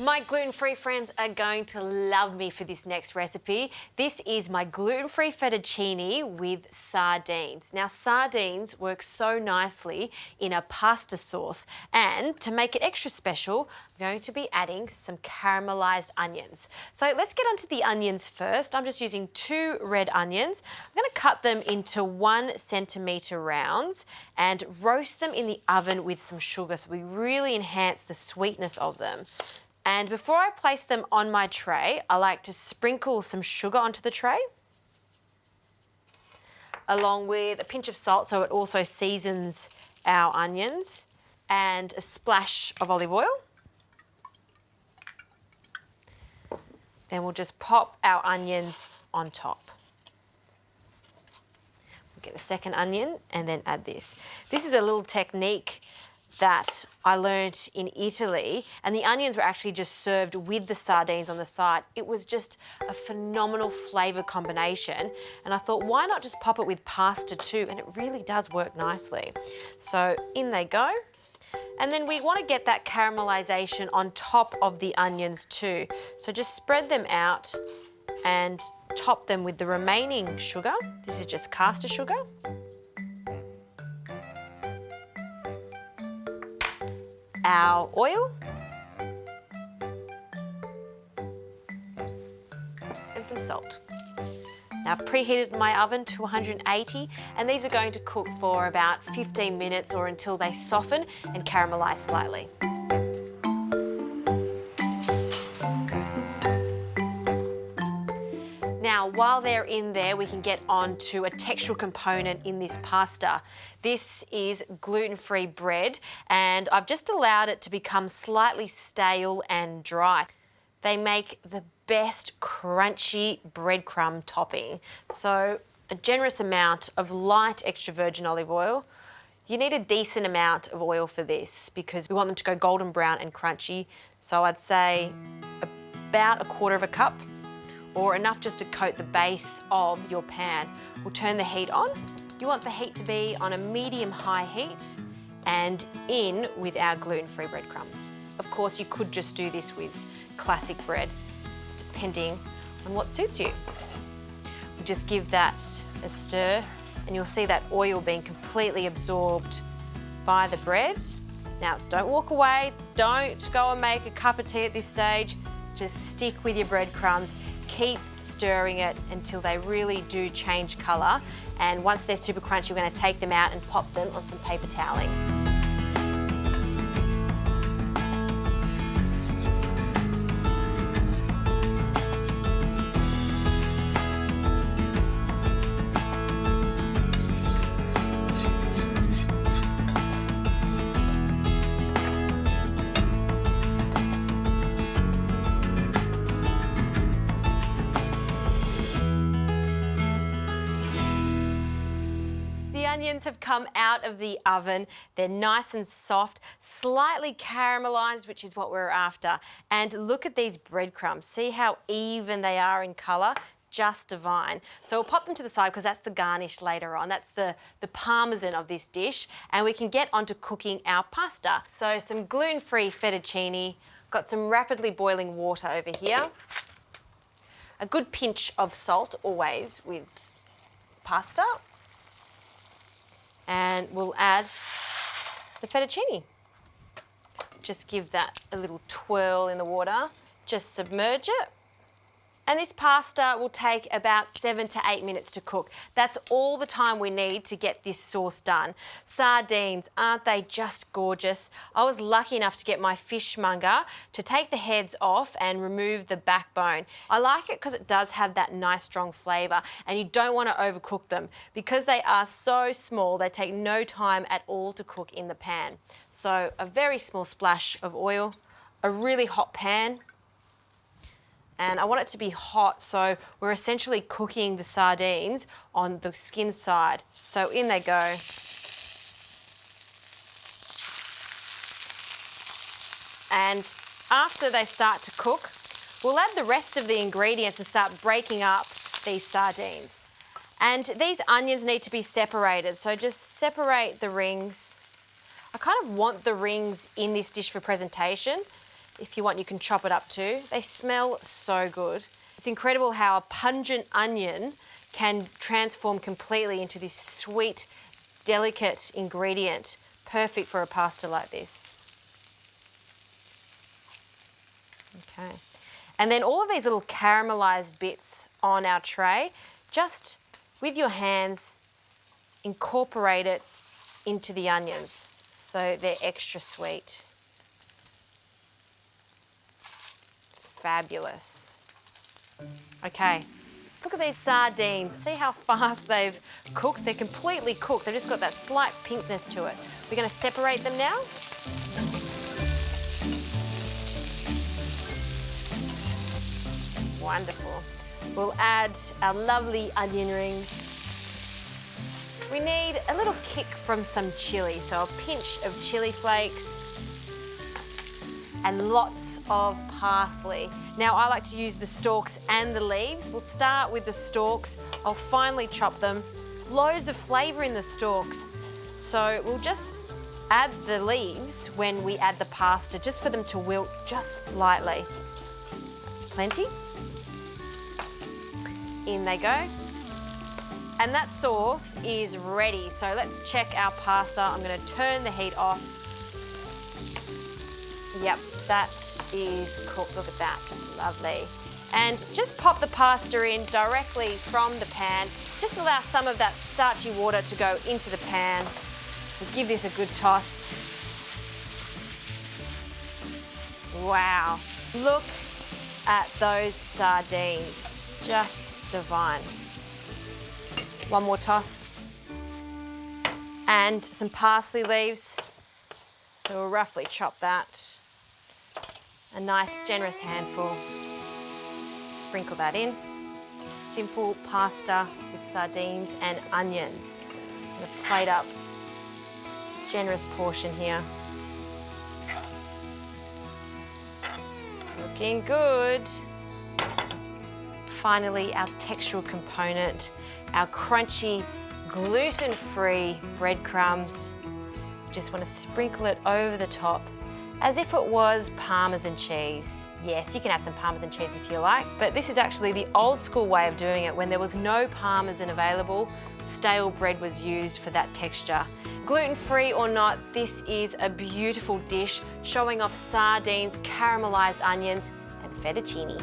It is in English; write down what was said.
My gluten-free friends are going to love me for this next recipe. This is my gluten-free fettuccine with sardines. Now, sardines work so nicely in a pasta sauce, and to make it extra special, I'm going to be adding some caramelized onions. So let's get onto the onions first. I'm just using 2 red onions. I'm going to cut them into 1 centimetre rounds and roast them in the oven with some sugar so we really enhance the sweetness of them. And before I place them on my tray, I like to sprinkle some sugar onto the tray, along with a pinch of salt so it also seasons our onions, and a splash of olive oil. Then we'll just pop our onions on top. We'll get the second onion and then add this. This is a little technique that I learned in Italy, and the onions were actually just served with the sardines on the side. It was just a phenomenal flavour combination, and I thought, why not just pop it with pasta too? And it really does work nicely. So in they go. And then we want to get that caramelisation on top of the onions too. So just spread them out and top them with the remaining sugar. This is just caster sugar. Our oil, and some salt. Now, I've preheated my oven to 180, and these are going to cook for about 15 minutes or until they soften and caramelise slightly. Now, while they're in there, we can get on to a textural component in this pasta. This is gluten-free bread, and I've just allowed it to become slightly stale and dry. They make the best crunchy breadcrumb topping. So a generous amount of light extra virgin olive oil. You need a decent amount of oil for this because we want them to go golden brown and crunchy. So I'd say about 1/4 cup, or enough just to coat the base of your pan. We'll turn the heat on. You want the heat to be on a medium-high heat and in with our gluten-free breadcrumbs. Of course, you could just do this with classic bread, depending on what suits you. We'll just give that a stir, and you'll see that oil being completely absorbed by the bread. Now, don't walk away. Don't go and make a cup of tea at this stage. Just stick with your breadcrumbs. Keep stirring it until they really do change colour. And once they're super crunchy, we're going to take them out and pop them on some paper toweling. The onions have come out of the oven. They're nice and soft, slightly caramelised, which is what we're after. And look at these breadcrumbs. See how even they are in colour? Just divine. So we'll pop them to the side because that's the garnish later on. That's the parmesan of this dish. And we can get onto cooking our pasta. So some gluten-free fettuccine. Got some rapidly boiling water over here. A good pinch of salt always with pasta. And we'll add the fettuccine. Just give that a little twirl in the water. Just submerge it. And this pasta will take about 7 to 8 minutes to cook. That's all the time we need to get this sauce done. Sardines, aren't they just gorgeous? I was lucky enough to get my fishmonger to take the heads off and remove the backbone. I like it because it does have that nice strong flavour, and you don't want to overcook them. Because they are so small, they take no time at all to cook in the pan. So a very small splash of oil, a really hot pan. And I want it to be hot, so we're essentially cooking the sardines on the skin side. So in they go. And after they start to cook, we'll add the rest of the ingredients and start breaking up these sardines. And these onions need to be separated, so just separate the rings. I kind of want the rings in this dish for presentation. If you want, you can chop it up too. They smell so good. It's incredible how a pungent onion can transform completely into this sweet, delicate ingredient, perfect for a pasta like this. Okay. And then all of these little caramelized bits on our tray, just with your hands, incorporate it into the onions so they're extra sweet. Fabulous. Okay, look at these sardines. See how fast they've cooked? They're completely cooked. They've just got that slight pinkness to it. We're going to separate them now. Wonderful. We'll add our lovely onion rings. We need a little kick from some chili, so a pinch of chili flakes and lots of parsley. Now I like to use the stalks and the leaves. We'll start with the stalks. I'll finely chop them. Loads of flavour in the stalks. So we'll just add the leaves when we add the pasta, just for them to wilt just lightly. That's plenty. In they go. And that sauce is ready. So let's check our pasta. I'm going to turn the heat off. Yep, that is cooked. Look at that. Lovely. And just pop the pasta in directly from the pan. Just allow some of that starchy water to go into the pan. We'll give this a good toss. Wow. Look at those sardines. Just divine. One more toss. And some parsley leaves. So we'll roughly chop that. A nice generous handful. Sprinkle that in. Simple pasta with sardines and onions. I'm going to plate up a generous portion here. Looking good. Finally, our textural component, our crunchy, gluten-free breadcrumbs. Just want to sprinkle it over the top as if it was Parmesan cheese. Yes, you can add some Parmesan cheese if you like, but this is actually the old school way of doing it. When there was no Parmesan available, stale bread was used for that texture. Gluten-free or not, this is a beautiful dish showing off sardines, caramelized onions, and fettuccine.